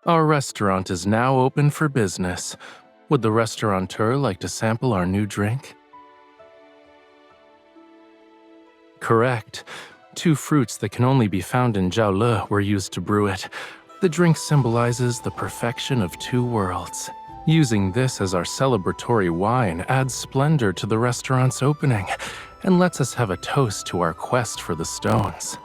Our restaurant is now open for business. Would the restaurateur like to sample our new drink? Correct. 2 fruits that can only be found in Jiaole were used to brew it. The drink symbolizes the perfection of 2 worlds. Using this as our celebratory wine adds splendor to the restaurant's opening and lets us have a toast to our quest for the stones.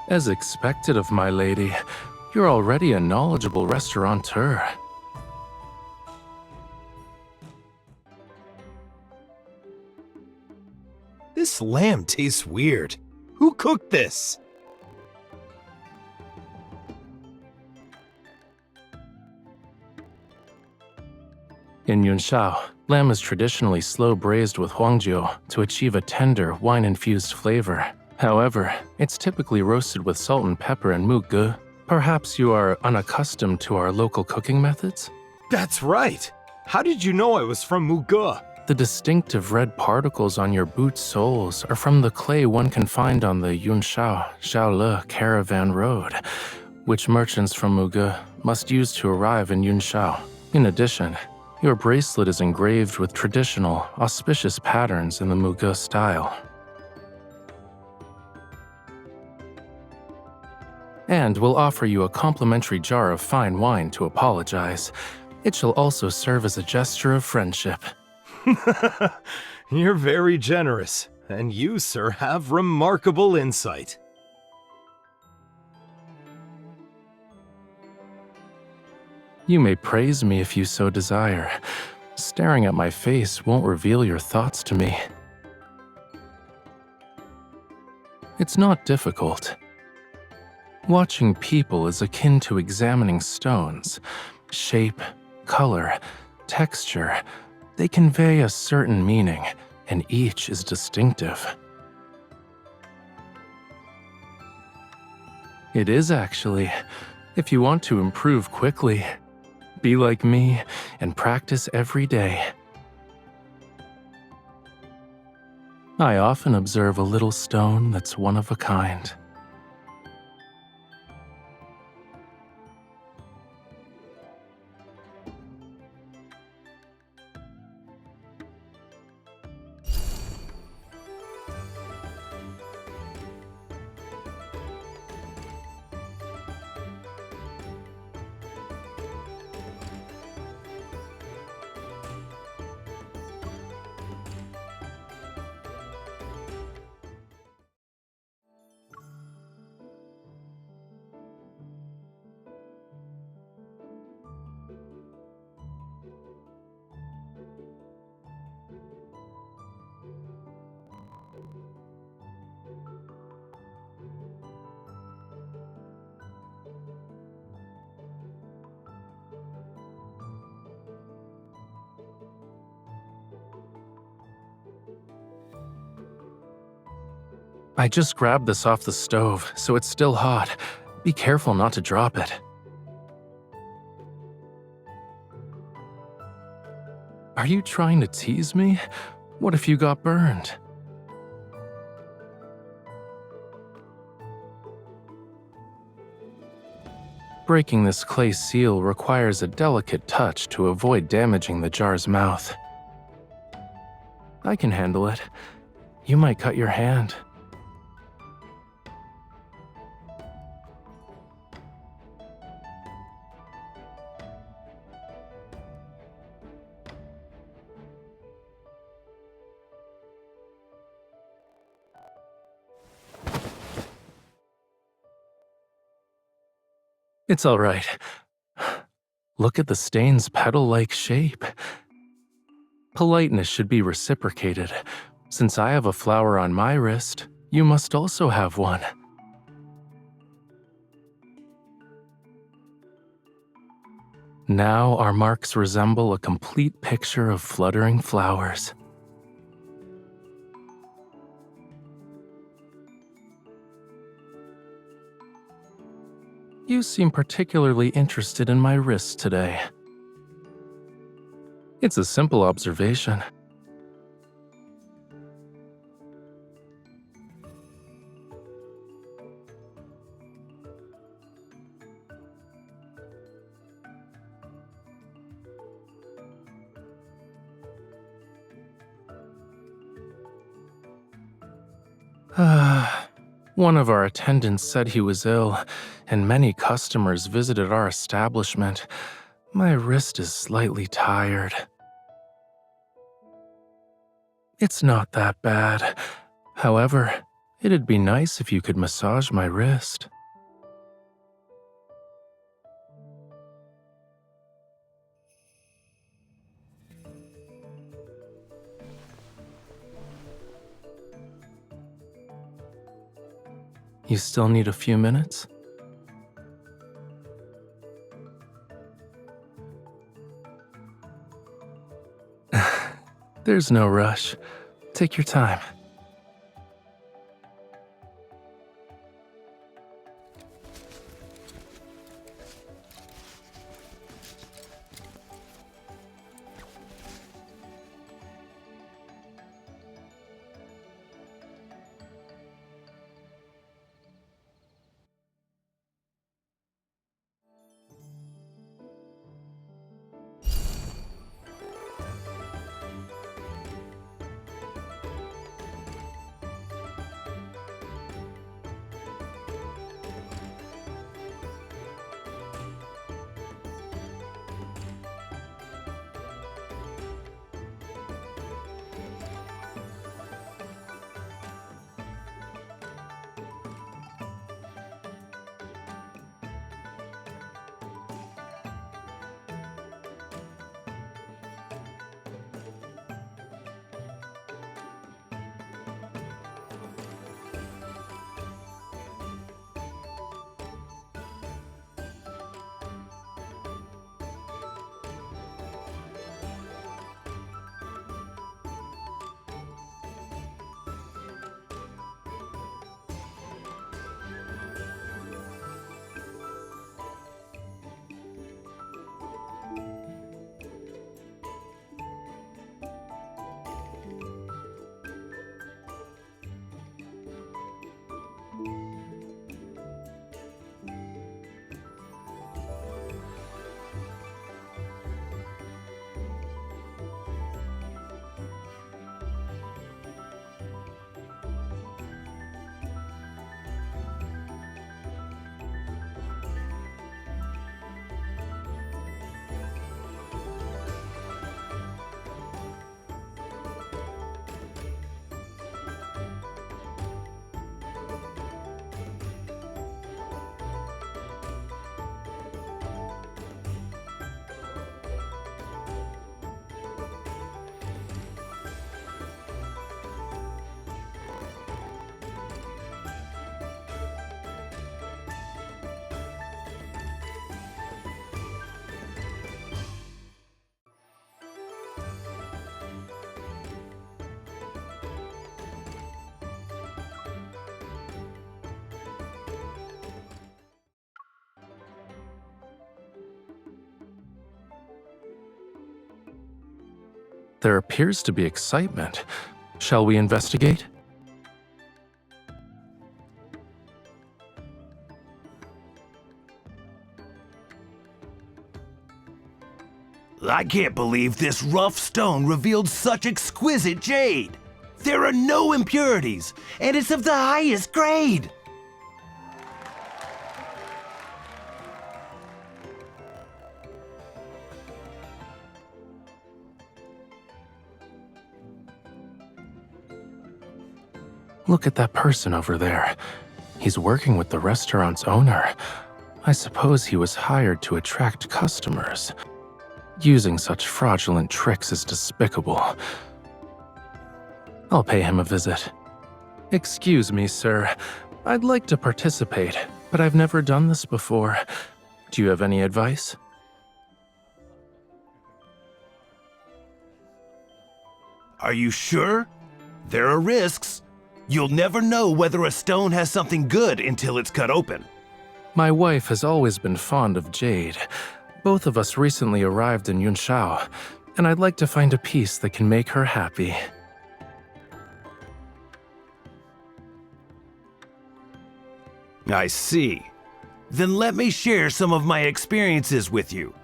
As expected of my lady, you're already a knowledgeable restaurateur. This lamb tastes weird. Who cooked this? In Yunshao, lamb is traditionally slow braised with huangjiu to achieve a tender, wine-infused flavor. However, it's typically roasted with salt and pepper and muge. Perhaps you are unaccustomed to our local cooking methods? That's right. How did you know I was from Muge? The distinctive red particles on your boot soles are from the clay one can find on the Yunshao-Jiaole caravan road, which merchants from Muge must use to arrive in Yunshao. In addition, your bracelet is engraved with traditional, auspicious patterns in the Muge style. And we'll offer you a complimentary jar of fine wine to apologize. It shall also serve as a gesture of friendship. You're very generous, and you, sir, have remarkable insight. You may praise me if you so desire. Staring at my face won't reveal your thoughts to me. It's not difficult. Watching people is akin to examining stones. Shape, color, texture, they convey a certain meaning, and each is distinctive. It is actually, if you want to improve quickly. Be like me and practice every day. I often observe a little stone that's one of a kind. I just grabbed this off the stove, so it's still hot. Be careful not to drop it. Are you trying to tease me? What if you got burned? Breaking this clay seal requires a delicate touch to avoid damaging the jar's mouth. I can handle it. You might cut your hand. It's all right. Look at the stain's petal-like shape. Politeness should be reciprocated. Since I have a flower on my wrist, you must also have one. Now our marks resemble a complete picture of fluttering flowers. You seem particularly interested in my wrist today. It's a simple observation. One of our attendants said he was ill, and many customers visited our establishment. My wrist is slightly tired. It's not that bad. However, it'd be nice if you could massage my wrist. You still need a few minutes? There's no rush. Take your time. There appears to be excitement. Shall we investigate? I can't believe this rough stone revealed such exquisite jade. There are no impurities, and it's of the highest grade. Look at that person over there. He's working with the restaurant's owner. I suppose he was hired to attract customers. Using such fraudulent tricks is despicable. I'll pay him a visit. Excuse me, sir. I'd like to participate, but I've never done this before. Do you have any advice? Are you sure? There are risks. You'll never know whether a stone has something good until it's cut open. My wife has always been fond of jade. Both of us recently arrived in Yunshao, and I'd like to find a piece that can make her happy. I see. Then let me share some of my experiences with you.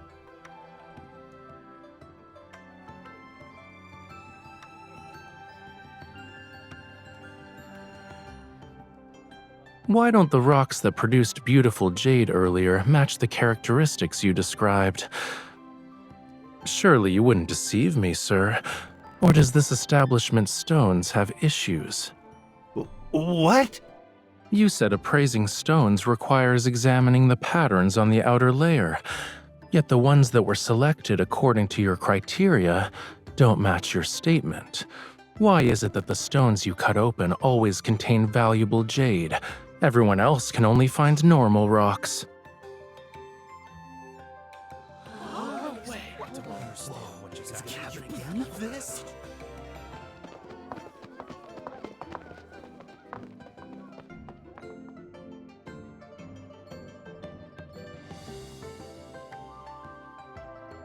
Why don't the rocks that produced beautiful jade earlier match the characteristics you described? Surely you wouldn't deceive me, sir. Or does this establishment's stones have issues? What? You said appraising stones requires examining the patterns on the outer layer, yet the ones that were selected according to your criteria don't match your statement. Why is it that the stones you cut open always contain valuable jade? Everyone else can only find normal rocks.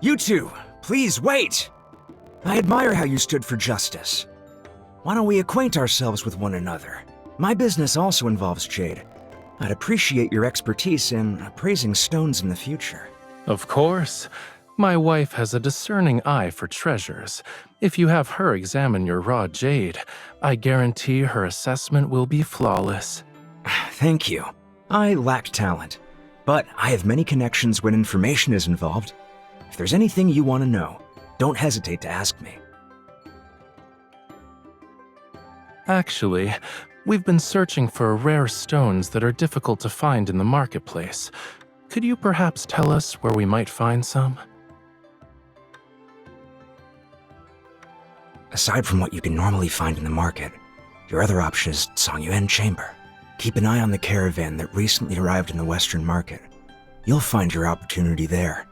You two, please wait! I admire how you stood for justice. Why don't we acquaint ourselves with one another? My business also involves jade. I'd appreciate your expertise in appraising stones in the future. Of course. My wife has a discerning eye for treasures. If you have her examine your raw jade, I guarantee her assessment will be flawless. Thank you. I lack talent, but I have many connections when information is involved. If there's anything you want to know, don't hesitate to ask me. Actually, we've been searching for rare stones that are difficult to find in the marketplace. Could you perhaps tell us where we might find some? Aside from what you can normally find in the market, your other option is Songyuan Chamber. Keep an eye on the caravan that recently arrived in the Western market. You'll find your opportunity there.